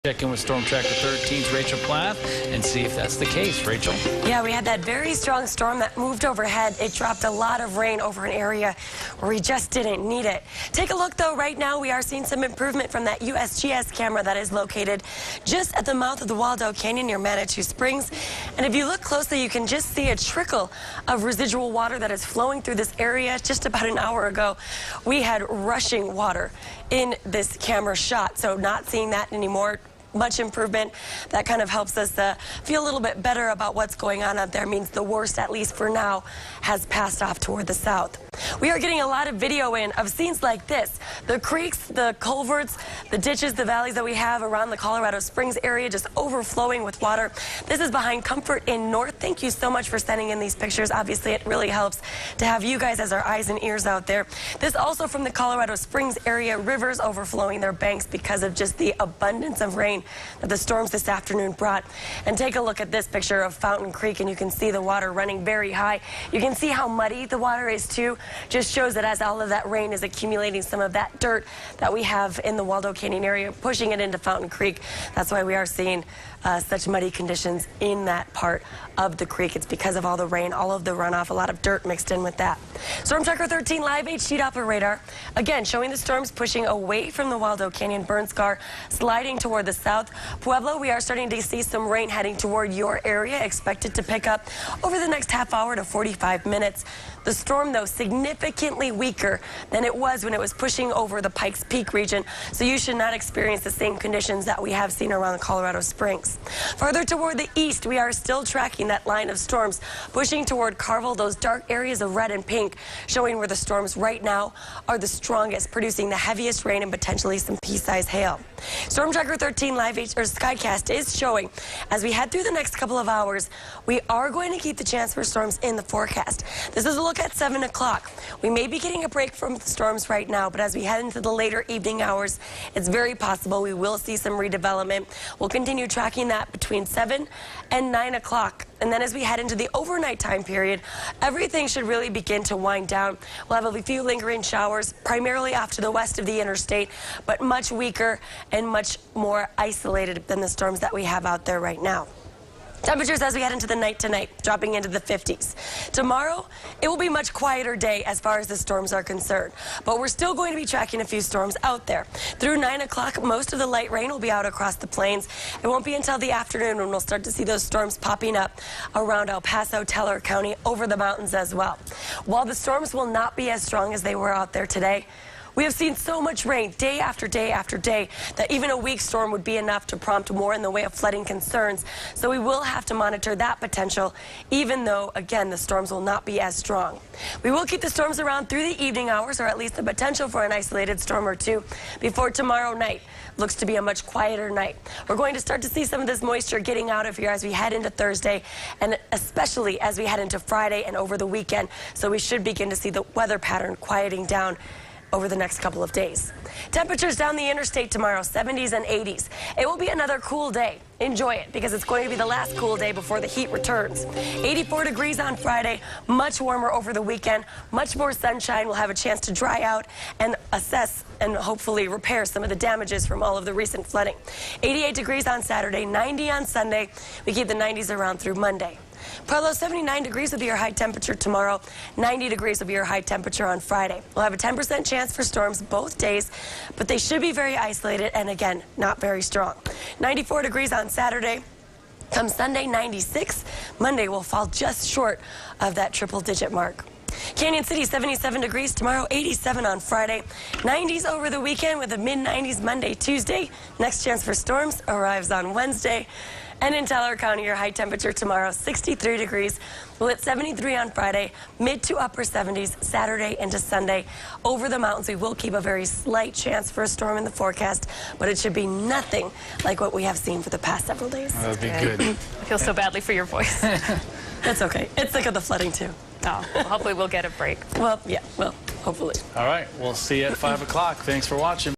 Check in with Storm Tracker 13's Rachael and see if that's the case. Rachael? Yeah, we had that very strong storm that moved overhead. It dropped a lot of rain over an area where we just didn't need it. Take a look, though. Right now, we are seeing some improvement from that USGS camera that is located just at the mouth of the Waldo Canyon near Manitou Springs. And if you look closely, you can just see a trickle of residual water that is flowing through this area. Just about an hour ago, we had rushing water in this camera shot, so not seeing that anymore. Much improvement. That kind of helps us feel a little bit better about what's going on out there. Means the worst, at least for now, has passed off toward the south. We are getting a lot of video in of scenes like this. The creeks, the culverts, the ditches, the valleys that we have around the Colorado Springs area just overflowing with water. This is behind Comfort in North. Thank you so much for sending in these pictures. Obviously, it really helps to have you guys as our eyes and ears out there. This also from the Colorado Springs area, rivers overflowing their banks because of just the abundance of rain that the storms this afternoon brought. And take a look at this picture of Fountain Creek, and you can see the water running very high. You can see how muddy the water is too. Just shows that as all of that rain is accumulating some of that dirt that we have in the Waldo Canyon area, pushing it into Fountain Creek. That's why we are seeing such muddy conditions in that part of the creek. It's because of all the rain, all of the runoff, a lot of dirt mixed in with that. Storm Tracker 13 live HD Doppler radar. Again, showing the storms pushing away from the Waldo Canyon burn scar, sliding toward the south. Pueblo, we are starting to see some rain heading toward your area, expected to pick up over the next half hour to 45 minutes. The storm, though, significantly weaker than it was when it was pushing over the Pikes Peak region, so you should not experience the same conditions that we have seen around Colorado Springs. Further toward the east, we are still tracking that line of storms pushing toward Carville, those dark areas of red and pink, showing where the storms right now are the strongest, producing the heaviest rain and potentially some pea-sized hail. Storm Tracker 13 live Skycast is showing as we head through the next couple of hours, we are going to keep the chance for storms in the forecast. This is a look at 7 o'clock. We may be getting a break from the storms right now, but as we head into the later evening hours, it's very possible we will see some redevelopment. We'll continue tracking that between 7 and 9 o'clock. And then as we head into the overnight time period, everything should really begin to wind down. We'll have a few lingering showers, primarily off to the west of the interstate, but much weaker and much more isolated than the storms that we have out there right now. Temperatures as we head into the night tonight, dropping into the 50s. Tomorrow, it will be a much quieter day as far as the storms are concerned. But we're still going to be tracking a few storms out there. Through 9 o'clock, most of the light rain will be out across the plains. It won't be until the afternoon when we'll start to see those storms popping up around El Paso, Teller County, over the mountains as well. While the storms will not be as strong as they were out there today, we have seen so much rain day after day after day that even a weak storm would be enough to prompt more in the way of flooding concerns. So we will have to monitor that potential, even though, again, the storms will not be as strong. We will keep the storms around through the evening hours, or at least the potential for an isolated storm or two before tomorrow night. Looks to be a much quieter night. We're going to start to see some of this moisture getting out of here as we head into Thursday, and especially as we head into Friday and over the weekend. So we should begin to see the weather pattern quieting down over the next couple of days. Temperatures down the interstate tomorrow, 70s and 80s. It will be another cool day. Enjoy it, because it's going to be the last cool day before the heat returns. 84 degrees on Friday, much warmer over the weekend, much more sunshine. We'll have a chance to dry out and assess and hopefully repair some of the damages from all of the recent flooding. 88 degrees on Saturday, 90 on Sunday. We keep the 90s around through Monday. Pueblo, 79 degrees will be your high temperature tomorrow. 90 degrees will be your high temperature on Friday. We'll have a 10% chance for storms both days, but they should be very isolated and, again, not very strong. 94 degrees on Saturday. Come Sunday, 96. Monday will fall just short of that triple-digit mark. Canyon City, 77 degrees tomorrow, 87 on Friday, 90s over the weekend with a mid-90s Monday, Tuesday. Next chance for storms arrives on Wednesday. And in Teller County, your high temperature tomorrow, 63 degrees. We'll hit 73 on Friday, mid to upper 70s Saturday into Sunday. Over the mountains, we will keep a very slight chance for a storm in the forecast, but it should be nothing like what we have seen for the past several days. That would be good. I feel so badly for your voice. That's okay. It's sick of the flooding, too. Oh, well, hopefully we'll get a break. Well, yeah, well, hopefully. All right, we'll see you at 5 o'clock. Thanks for watching.